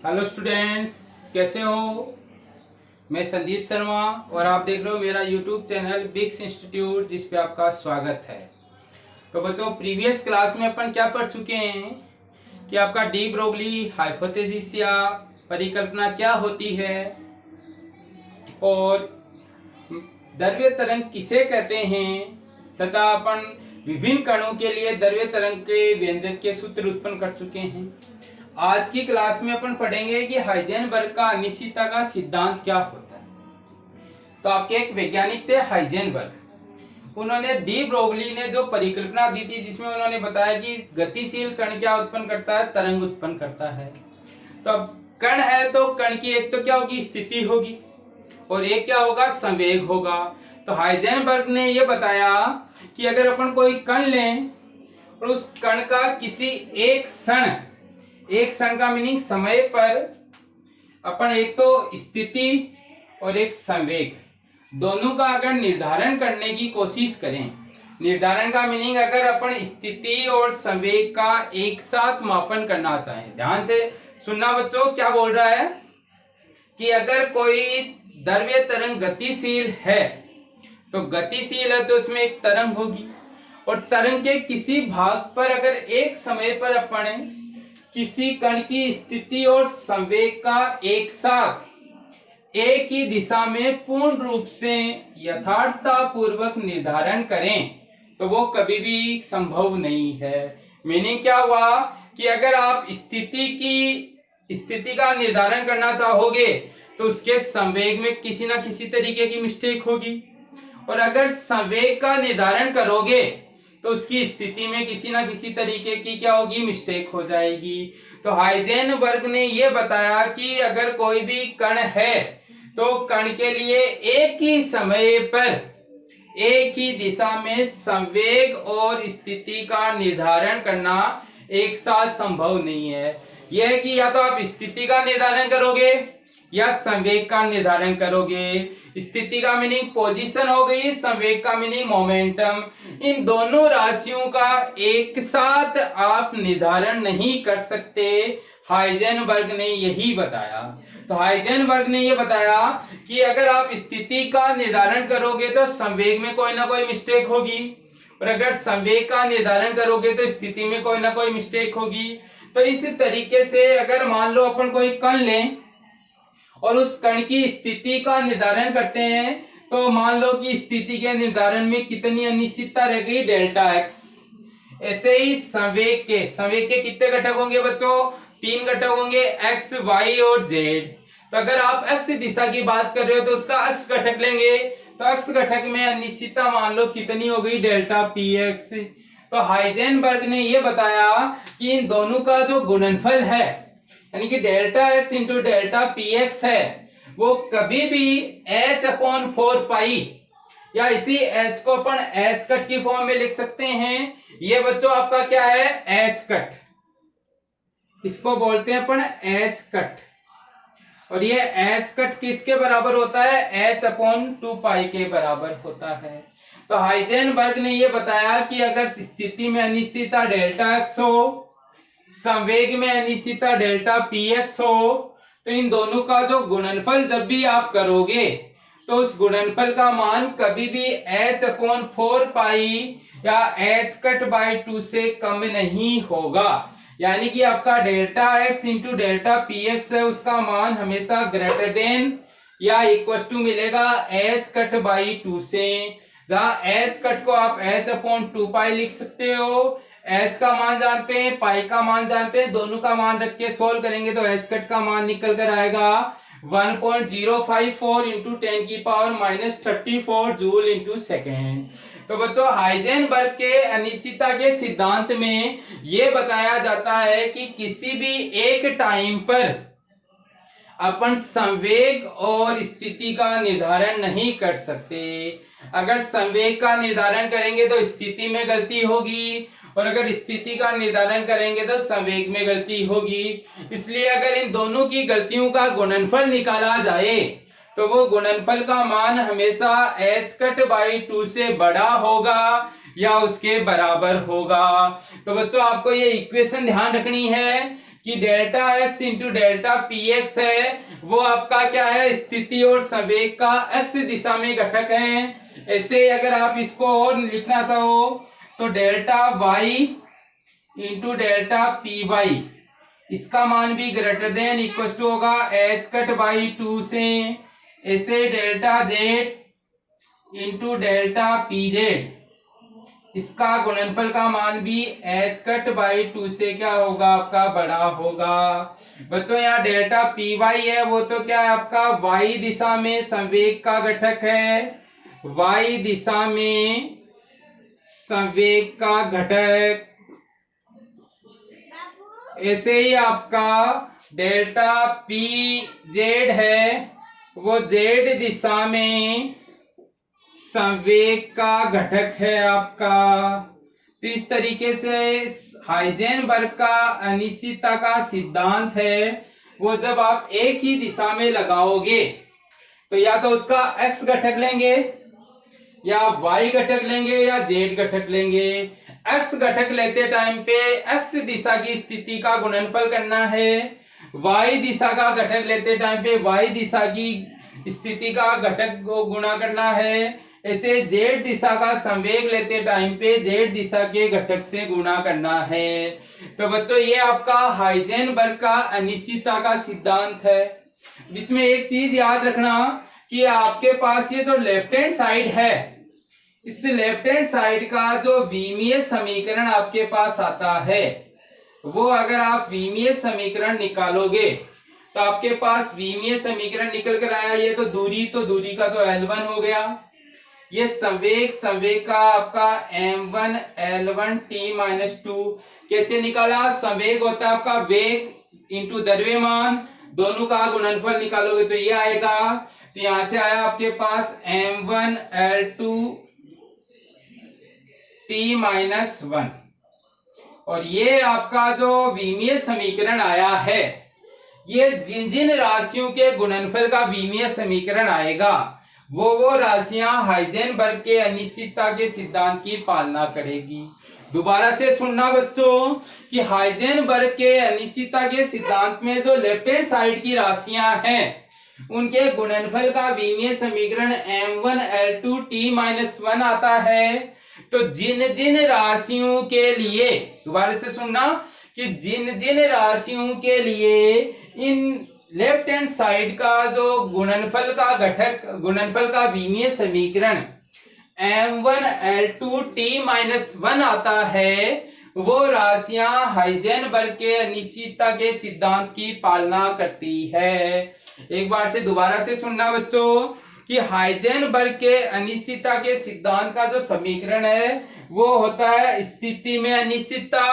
Hello students, कैसे हो। मैं संदीप शर्मा और आप देख रहे हो मेरा यूट्यूब चैनल बिग्स इंस्टीट्यूट, जिस पे आपका स्वागत है। तो बच्चों, प्रीवियस क्लास में अपन क्या पढ़ चुके हैं कि आपका डी ब्रोगली हाइपोथेसिस या परिकल्पना क्या होती है और द्रव्य तरंग किसे कहते हैं, तथा अपन विभिन्न कणों के लिए द्रव्य तरंग के व्यंजक के सूत्र उत्पन्न कर चुके हैं। आज की क्लास में अपन पढ़ेंगे कि हाइजेनबर्ग का अनिश्चितता का सिद्धांत क्या होता है। तो आपके एक वैज्ञानिक थे हाइजेनबर्ग। उन्होंने डी ब्रोगली ने जो परिकल्पना दी थी, जिसमें उन्होंने बताया कि गतिशील कण क्या उत्पन्न करता है, तरंग उत्पन्न करता है। तो अब कण है तो कण की एक तो क्या होगी, स्थिति होगी, और एक क्या होगा, संवेग होगा। तो हाइजेनबर्ग ने यह बताया कि अगर अपन कोई कण लें और उस कण का किसी एक क्षण का मीनिंग समय पर अपन एक तो स्थिति और एक संवेग दोनों का अगर निर्धारण करने की कोशिश करें, निर्धारण का मीनिंग अगर अपन स्थिति और संवेग का एक साथ मापन करना चाहें, ध्यान से सुनना बच्चों, क्या बोल रहा है कि अगर कोई द्रव्य तरंग गतिशील है तो गतिशील है तो उसमें एक तरंग होगी, और तरंग के किसी भाग पर अगर एक समय पर अपन किसी कण की स्थिति और संवेग का एक साथ एक ही दिशा में पूर्ण रूप से यथार्थतापूर्वक निर्धारण करें तो वो कभी भी संभव नहीं है। मीनिंग क्या हुआ कि अगर आप स्थिति का निर्धारण करना चाहोगे तो उसके संवेग में किसी ना किसी तरीके की मिस्टेक होगी, और अगर संवेग का निर्धारण करोगे तो उसकी स्थिति में किसी ना किसी तरीके की क्या होगी, मिस्टेक हो जाएगी। तो हाइजेनबर्ग ने यह बताया कि अगर कोई भी कण है तो कण के लिए एक ही समय पर एक ही दिशा में संवेग और स्थिति का निर्धारण करना एक साथ संभव नहीं है। यह है कि या तो आप स्थिति का निर्धारण करोगे या संवेग का निर्धारण करोगे। स्थिति का मीनिंग पोजीशन हो गई, संवेग का मीनिंग मोमेंटम। इन दोनों राशियों का एक साथ आप निर्धारण नहीं कर सकते। हाइजेनबर्ग ने यही बताया। तो हाइजेनबर्ग ने यह बताया कि अगर आप स्थिति का निर्धारण करोगे तो संवेग में कोई ना कोई मिस्टेक होगी, और अगर संवेग का निर्धारण करोगे तो स्थिति में कोई ना कोई मिस्टेक होगी। तो इस तरीके से अगर मान लो अपन कोई कण लें और उस कण की स्थिति का निर्धारण करते हैं, तो मान लो कि स्थिति के निर्धारण में कितनी अनिश्चितता रह गई, डेल्टा एक्स। ऐसे ही संवेग के कितने घटक होंगे बच्चों, 3 घटक होंगे, एक्स, वाई और जेड। तो अगर आप एक्स दिशा की बात कर रहे हो तो उसका एक्स घटक लेंगे, तो एक्स घटक में अनिश्चितता मान लो कितनी हो गई, डेल्टा पी एक्स। तो हाइजेनबर्ग ने यह बताया कि इन दोनों का जो गुणनफल है, यानी कि delta x into delta P x है, वो कभी भी h अपॉन 4 पाई, या इसी h को अपन h कट की फॉर्म में लिख सकते हैं। ये बच्चों आपका क्या है, h कट, इसको बोलते हैं अपन h कट। और ये h कट किसके बराबर होता है, h अपॉन 2 पाई के बराबर होता है। तो हाइजेनबर्ग ने ये बताया कि अगर स्थिति में अनिश्चितता डेल्टा एक्स हो, संवेग में अनिश्चितता डेल्टा पी एक्स हो, तो इन दोनों का जो गुणनफल जब भी आप करोगे तो उस गुणनफल का मान कभी भी h अपॉन 4 पाई या h कट बाई 2 से कम नहीं होगा। यानी कि आपका delta x into delta P x है, उसका मान हमेशा ग्रेटर देन या इक्वल टू मिलेगा h कट बाई 2 से। जहां h कट को आप h अपॉन 2 पाई लिख सकते हो, h का मान जानते हैं, पाई का मान जानते हैं, दोनों का मान रख के सोल्व करेंगे तो h कट का मान निकल कर आएगा 1.054 इंटू 10 की पावर -34 जूल इंटू सेकेंड। तो बच्चों, हाइजेनबर्ग के अनिश्चितता के सिद्धांत में यह बताया जाता है कि किसी भी एक टाइम पर अपन संवेग और स्थिति का निर्धारण नहीं कर सकते। अगर संवेग का निर्धारण करेंगे तो स्थिति में गलती होगी, और अगर स्थिति का निर्धारण करेंगे तो संवेग में गलती होगी। इसलिए अगर इन दोनों की गलतियों का गुणनफल निकाला जाए तो वो गुणनफल का मान हमेशा h कट बाई 2 से बड़ा होगा या उसके बराबर होगा। तो बच्चों, आपको ये इक्वेशन ध्यान रखनी है कि delta x into delta P x है, वो आपका क्या है, स्थिति और संवेग का एक्स दिशा में घटक है। ऐसे अगर आप इसको और लिखना चाहो तो delta Y into delta P Y, इसका मान भी ग्रेटर देन इक्वल टू होगा एच कट बाई 2 से। ऐसे delta Z into delta P Z, इसका गुणनफल का मान भी एच कट बाई 2 से क्या होगा, आपका बड़ा होगा। बच्चों यहाँ डेल्टा पी वाई है, वो तो क्या है आपका वाई दिशा में संवेग का घटक है, वाई दिशा में संवेग का घटक। ऐसे ही आपका डेल्टा पी जेड है, वो जेड दिशा में संवेग का घटक है आपका। तो इस तरीके से हाइजेनबर्ग का अनिश्चितता का सिद्धांत है, वो जब आप एक ही दिशा में लगाओगे तो या तो उसका x घटक लेंगे या y घटक लेंगे या z घटक लेंगे। x घटक लेते टाइम पे x दिशा की स्थिति का गुणनफल करना है, y दिशा का घटक लेते टाइम पे y दिशा की स्थिति का घटक को गुणा करना है। ऐसे z दिशा का संवेग लेते टाइम पे z दिशा के घटक से गुणा करना है। तो बच्चों ये आपका हाइजेनबर्ग का अनिश्चितता का सिद्धांत है। इसमें एक चीज याद रखना कि आपके पास ये जो लेफ्ट हैंड साइड है, इस लेफ्ट हैंड साइड का जो विमीय समीकरण आपके पास आता है, वो अगर आप विमीय समीकरण निकालोगे तो आपके पास विमीय समीकरण निकल कर आया, ये तो दूरी का तो L1 हो गया। ये संवेग का आपका m1 L1 t-2 कैसे निकाला, संवेग होता है आपका वेग इंटू द्रव्यमान, दोनों का गुणनफल निकालोगे तो ये आएगा। तो यहां से आया आपके पास m1 L2 t-1, और ये आपका जो विमीय समीकरण आया है, ये जिन जिन राशियों के गुणनफल का विमीय समीकरण आएगा वो राशियां हाइजेनबर्ग के अनिश्चितता के सिद्धांत की पालना करेगी। दोबारा से सुनना बच्चों कि हाइजेनबर्ग के अनिश्चितता के सिद्धांत में जो लेफ्ट हैंड साइड की राशियां हैं, उनके गुणनफल का विमीय समीकरण m1 L2 t-1 आता है। तो जिन जिन राशियों के लिए, दोबारा से सुनना कि जिन जिन राशियों के लिए इन लेफ्ट हैंड साइड का जो गुणनफल का घटक, गुणनफल का विमीय समीकरण m1 L2 t-1 आता है, वो राशियां हाइजेनबर्ग के अनिश्चितता के सिद्धांत की पालना करती है। एक बार से दोबारा से सुनना बच्चों कि हाइजेनबर्ग के अनिश्चितता के सिद्धांत का जो समीकरण है वो होता है स्थिति में अनिश्चितता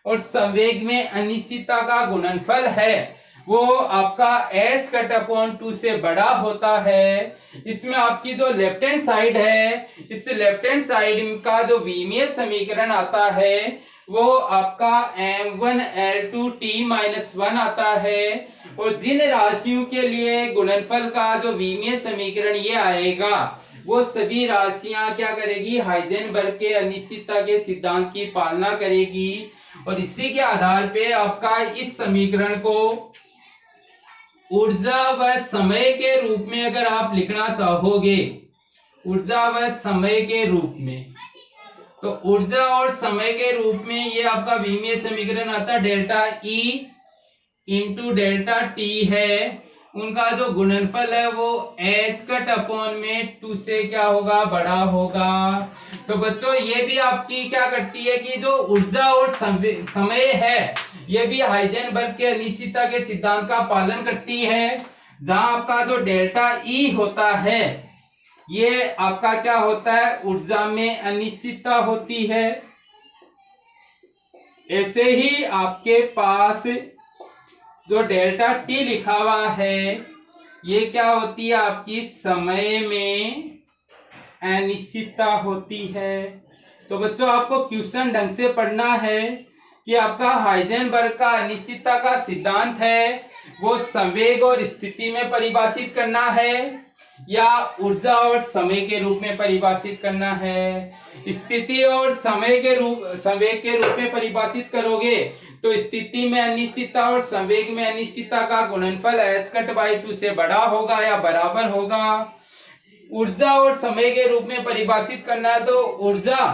और संवेग में अनिश्चितता का गुणनफल है, वो आपका h कट अपॉन 2 से बड़ा होता है। इसमें आपकी जो लेफ्ट हैंड साइड है, इस लेफ्ट हैंड साइड का जो विमीय समीकरण आता है वो आपका m1 L2 t-1 आता है। और जिन राशियों के लिए गुणनफल का जो विमीय समीकरण ये आएगा, वो सभी राशियां क्या करेगी, हाइजेनबर्ग के अनिश्चितता के सिद्धांत की पालना करेगी। और इसी के आधार पे आपका इस समीकरण को ऊर्जा व समय के रूप में अगर आप लिखना चाहोगे, ऊर्जा व समय के रूप में, तो ऊर्जा और समय के रूप में ये आपका विमीय समीकरण आता है delta E into delta T है, उनका जो गुणनफल है वो h कट अपॉन में 2 से क्या होगा, बड़ा होगा। तो बच्चों ये भी आपकी क्या करती है कि जो ऊर्जा और समय है, ये भी हाइजेनबर्ग के अनिश्चितता के सिद्धांत का पालन करती है। जहां आपका जो डेल्टा E होता है, ये आपका क्या होता है, ऊर्जा में अनिश्चितता होती है। ऐसे ही आपके पास जो डेल्टा T लिखा हुआ है, ये क्या होती है, आपकी समय में अनिश्चितता होती है। तो बच्चों आपको क्वेश्चन ढंग से पढ़ना है कि आपका हाइजेनबर्ग का अनिश्चितता का सिद्धांत है वो संवेग और स्थिति में परिभाषित करना है। या ऊर्जा और समय के रूप में परिभाषित करना है। स्थिति और संवेग के रूप में परिभाषित करोगे तो स्थिति में अनिश्चितता और संवेग में अनिश्चितता का गुणनफल h/2 से बड़ा होगा या बराबर होगा। ऊर्जा और समय के रूप में परिभाषित करना है तो ऊर्जा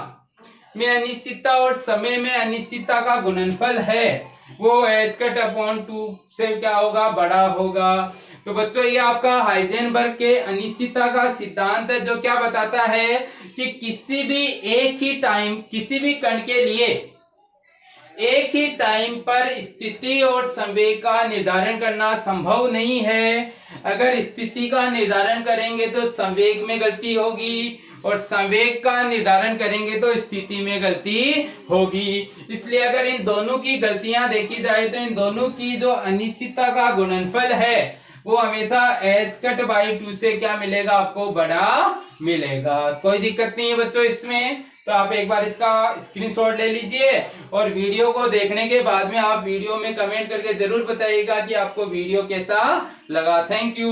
में अनिश्चितता और समय में अनिश्चितता का गुणनफल है वो h/2 से क्या होगा, बड़ा होगा। तो बच्चों ये आपका हाइजेनबर्ग के अनिश्चितता का सिद्धांत है जो क्या बताता है कि किसी भी एक ही टाइम किसी भी कण के लिए एक ही टाइम पर स्थिति और संवेग का निर्धारण करना संभव नहीं है। अगर स्थिति का निर्धारण करेंगे तो संवेग में गलती होगी और संवेग का निर्धारण करेंगे तो स्थिति में गलती होगी। इसलिए अगर इन दोनों की गलतियां देखी जाए तो इन दोनों की जो अनिश्चितता का गुणनफल है वो हमेशा h/2 से क्या मिलेगा, आपको बड़ा मिलेगा। कोई दिक्कत नहीं है बच्चों इसमें। तो आप एक बार इसका स्क्रीनशॉट ले लीजिए और वीडियो को देखने के बाद में आप वीडियो में कमेंट करके जरूर बताइएगा कि आपको वीडियो कैसा लगा। Thank you.